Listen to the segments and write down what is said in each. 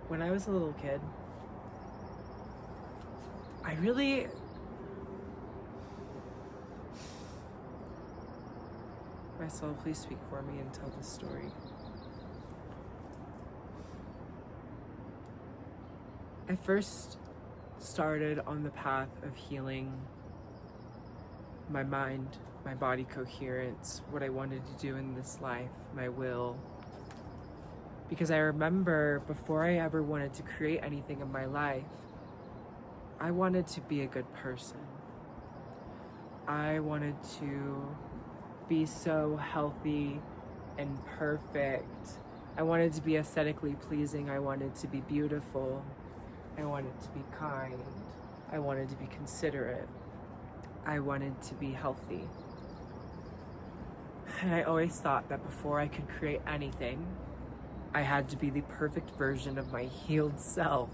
When I was a little kid, I really my soul, please speak for me and tell this story. I first started on the path of healing my mind, my body coherence, what I wanted to do in this life, my will. Because I remember before I ever wanted to create anything in my life, I wanted to be a good person. I wanted to be so healthy and perfect. I wanted to be aesthetically pleasing. I wanted to be beautiful. I wanted to be kind. I wanted to be considerate. I wanted to be healthy. And I always thought that before I could create anything, I had to be the perfect version of my healed self.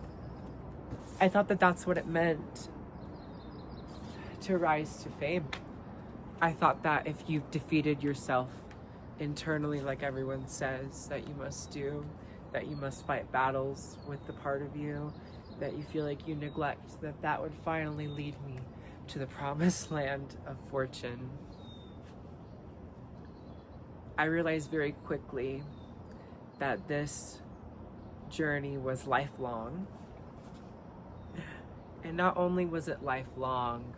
I thought that that's what it meant to rise to fame. I thought that if you've defeated yourself internally, like everyone says that you must do, that you must fight battles with the part of you that you feel like you neglect, that would finally lead me to the promised land of fortune. I realized very quickly that this journey was lifelong. And not only was it lifelong,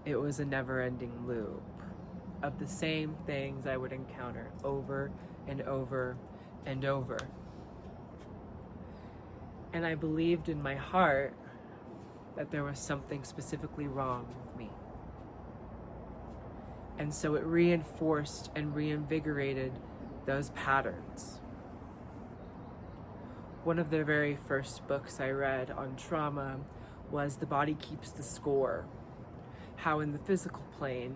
it was a never-ending loop of the same things I would encounter over and over and over. And I believed in my heart that there was something specifically wrong with me. And so it reinforced and reinvigorated those patterns. One of the very first books I read on trauma was The Body Keeps the Score. How in the physical plane,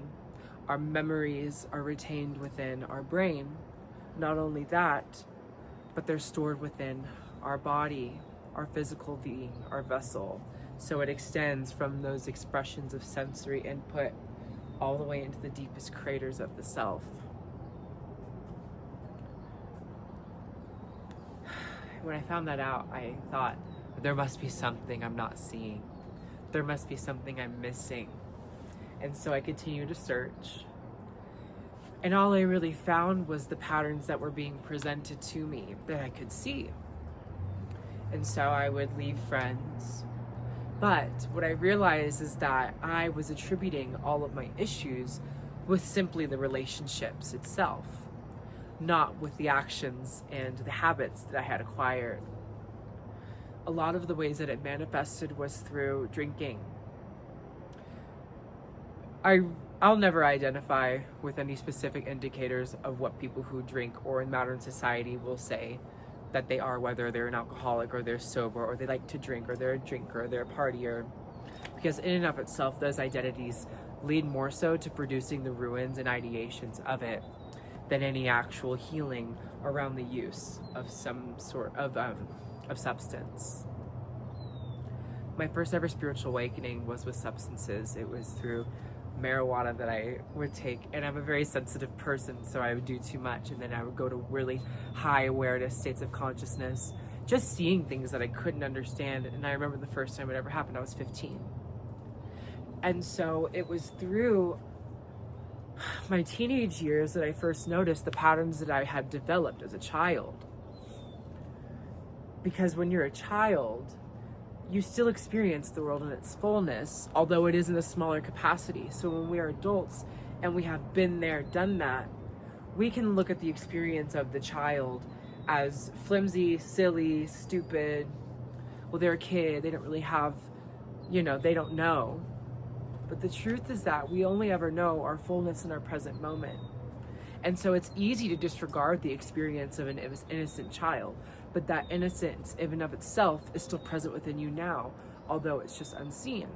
our memories are retained within our brain. Not only that, but they're stored within our body, our physical being, our vessel. So it extends from those expressions of sensory input all the way into the deepest craters of the self. When I found that out, I thought, there must be something I'm not seeing. There must be something I'm missing. And so I continued to search. And all I really found was the patterns that were being presented to me that I could see. And so I would leave friends. But what I realized is that I was attributing all of my issues with simply the relationships itself, not with the actions and the habits that I had acquired. A lot of the ways that it manifested was through drinking. I'll never identify with any specific indicators of what people who drink or in modern society will say that they are, whether they're an alcoholic or they're sober or they like to drink or they're a drinker or they're a partier. Because in and of itself, those identities lead more so to producing the ruins and ideations of it than any actual healing around the use of some sort of substance. My first ever spiritual awakening was with substances. It was through marijuana that I would take, and I'm a very sensitive person, so I would do too much and then I would go to really high awareness states of consciousness, just seeing things that I couldn't understand. And I remember the first time it ever happened, I was 15. And so it was through my teenage years that I first noticed the patterns that I had developed as a child. Because when you're a child, you still experience the world in its fullness, although it is in a smaller capacity. So when we are adults and we have been there, done that, we can look at the experience of the child as flimsy, silly, stupid. Well, they're a kid, they don't really have, they don't know. But the truth is that we only ever know our fullness in our present moment. And so it's easy to disregard the experience of an innocent child, but that innocence, in and of itself, is still present within you now, although it's just unseen.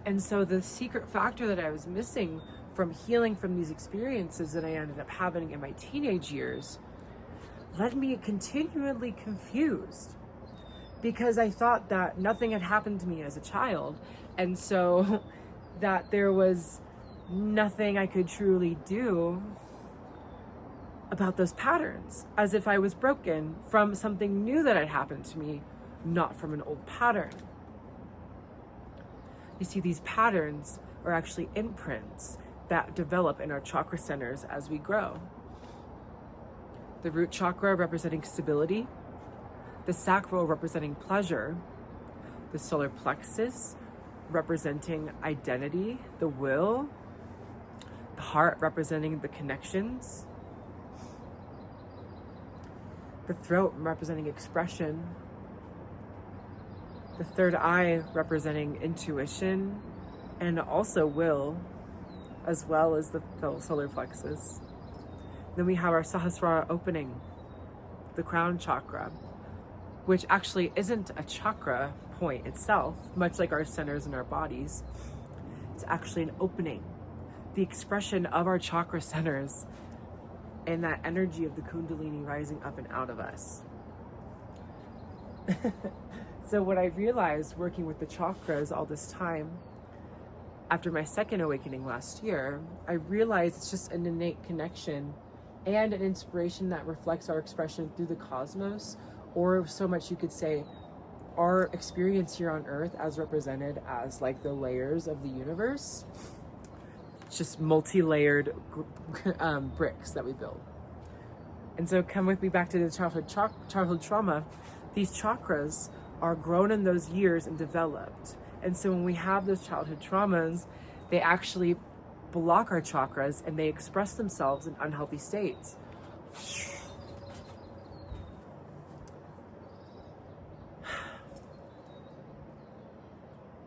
And so the secret factor that I was missing from healing from these experiences that I ended up having in my teenage years led me continually confused, because I thought that nothing had happened to me as a child, and so that there was nothing I could truly do about those patterns, as if I was broken from something new that had happened to me, not from an old pattern. You see, these patterns are actually imprints that develop in our chakra centers as we grow. The root chakra representing stability, the sacral representing pleasure, the solar plexus representing identity, the will, the heart representing the connections, the throat representing expression, the third eye representing intuition and also will, as well as the solar plexus. Then we have our Sahasrara opening, the crown chakra, which actually isn't a chakra point itself, much like our centers in our bodies. It's actually an opening, the expression of our chakra centers and that energy of the Kundalini rising up and out of us. So what I realized working with the chakras all this time, after my second awakening last year, I realized it's just an innate connection and an inspiration that reflects our expression through the cosmos, or so much you could say our experience here on Earth as represented as like the layers of the universe. It's just multi-layered bricks that we build. And so come with me back to the childhood trauma. These chakras are grown in those years and developed. And so when we have those childhood traumas, they actually block our chakras and they express themselves in unhealthy states.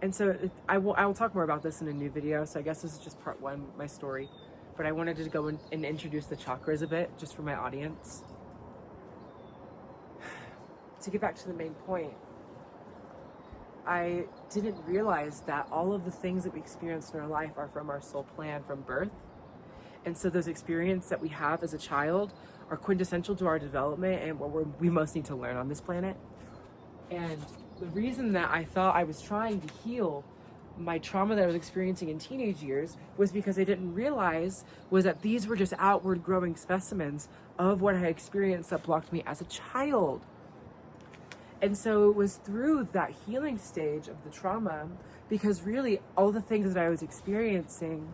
And so I will talk more about this in a new video. So I guess this is just part one, my story. But I wanted to go in and introduce the chakras a bit, just for my audience. To get back to the main point, I didn't realize that all of the things that we experience in our life are from our soul plan from birth. And so those experiences that we have as a child are quintessential to our development and what we most need to learn on this planet. And the reason that I thought I was trying to heal my trauma that I was experiencing in teenage years was because I didn't realize was that these were just outward growing specimens of what I experienced that blocked me as a child. And so it was through that healing stage of the trauma, because really all the things that I was experiencing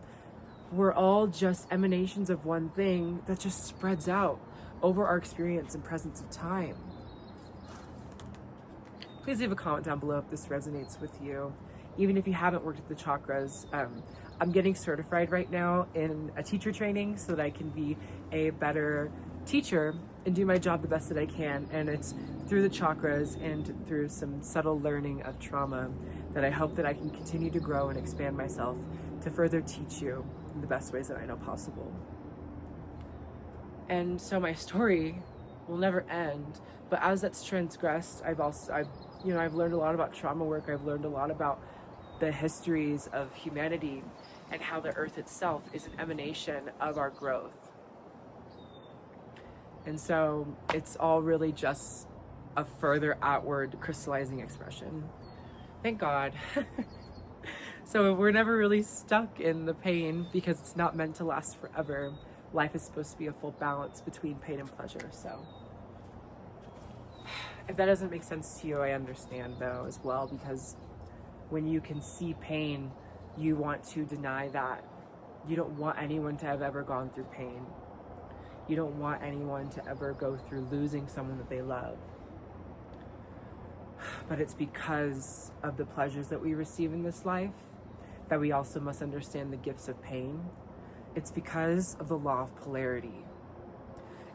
were all just emanations of one thing that just spreads out over our experience and presence of time. Please leave a comment down below if this resonates with you. Even if you haven't worked with the chakras, I'm getting certified right now in a teacher training so that I can be a better teacher and do my job the best that I can. And it's through the chakras and through some subtle learning of trauma that I hope that I can continue to grow and expand myself to further teach you in the best ways that I know possible. And so my story will never end, but as that's transgressed, I've learned a lot about trauma work. I've learned a lot about the histories of humanity and how the earth itself is an emanation of our growth. And so it's all really just a further outward crystallizing expression. Thank God. So we're never really stuck in the pain because it's not meant to last forever. Life is supposed to be a full balance between pain and pleasure. So if that doesn't make sense to you, I understand though as well, because when you can see pain, you want to deny that. You don't want anyone to have ever gone through pain. You don't want anyone to ever go through losing someone that they love. But it's because of the pleasures that we receive in this life that we also must understand the gifts of pain. It's because of the law of polarity.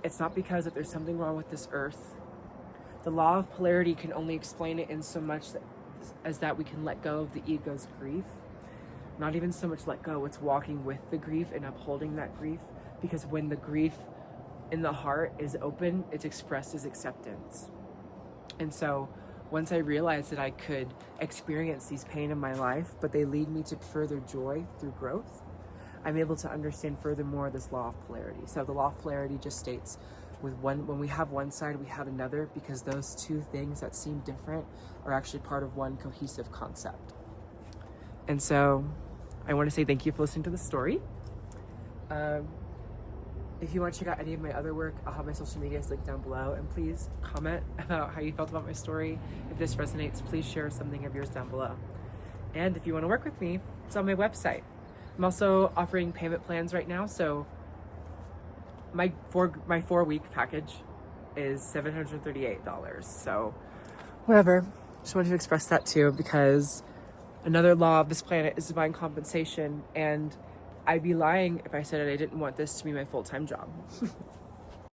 It's not because that there's something wrong with this earth. The law of polarity can only explain it in so much as that we can let go of the ego's grief. Not even so much let go, it's walking with the grief and upholding that grief. Because when the grief in the heart is open, it's expressed as acceptance. And so once I realized that I could experience these pain in my life, but they lead me to further joy through growth, I'm able to understand furthermore this law of polarity. So the law of polarity just states when we have one side, we have another, because those two things that seem different are actually part of one cohesive concept. And so I want to say thank you for listening to the story. If you want to check out any of my other work, I'll have my social medias linked down below. And please comment about how you felt about my story. If this resonates, please share something of yours down below. And if you want to work with me, it's on my website. I'm also offering payment plans right now. So my 4-week package is $738. So whatever. Just wanted to express that too, because another law of this planet is divine compensation, and I'd be lying if I said I didn't want this to be my full-time job.